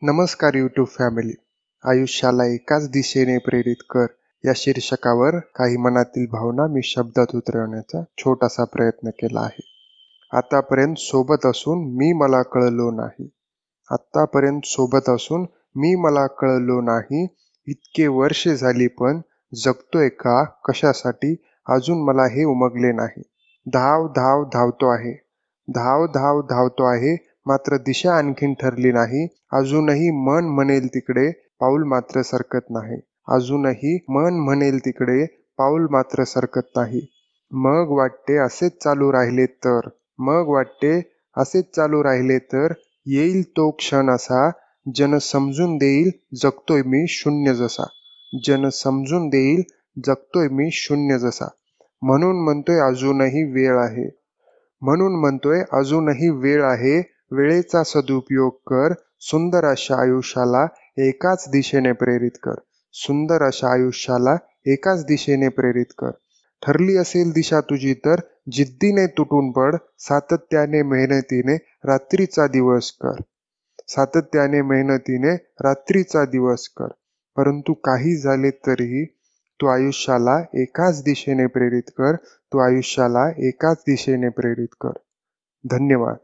नमस्कार YouTube family. आयुष्याला एकाच दिशेने प्रेरित कर या शीर्षकावर काही मनातील भावना मी शब्दात उतरवण्याचा छोटासा प्रयत्न केला आहे. आतापर्यंत सोबत असून मी मला कळलो नाही. आतापर्यंत सोबत असून मी मला कळलो नाही. इतके वर्षे झाली पण जगतोय का कशासाठी अजून मला हे उमगले नाही. धाव धाव धावतो आहे. धाव धाव धावतो आहे. मात्र दिशा आणखीन ठरली नाही. अजूनही मन म्हणेल तिकडे पाऊल मात्र सरकत नाही. अजूनही मन म्हणेल तिकडे पाऊल मात्र सरकत नाही. मग वाटते असेच चालू राहिले तर, मग वाटते असेच चालू राहिले तर येईल तो क्षण असा, जन समजून देईल जगतोय मी शून्य जसा. जन समजून देईल जगतोय मी शून्य जसा. म्हणून म्हणतोय अजूनही वेळ आहे. म्हणून म्हणतोय अजूनही वेळ आहे. वेळेचा सदुपयोग कर. सुंदर अशा आयुष्याला एकाच दिशेने प्रेरित कर. सुंदर अशा आयुष्याला एकाच दिशेने प्रेरित कर. ठरली असेल दिशा तुझी तर जिद्दीने तुटून पड. सातत्याने मेहनतीने रात्रीचा दिवस कर. सातत्याने मेहनतीने रात्रीचा दिवस कर. परंतु काही झाले तरीही तू आयुष्याला एकाच दिशेने प्रेरित कर. तू आयुष्याला एकाच दिशेने प्रेरित कर. धन्यवाद.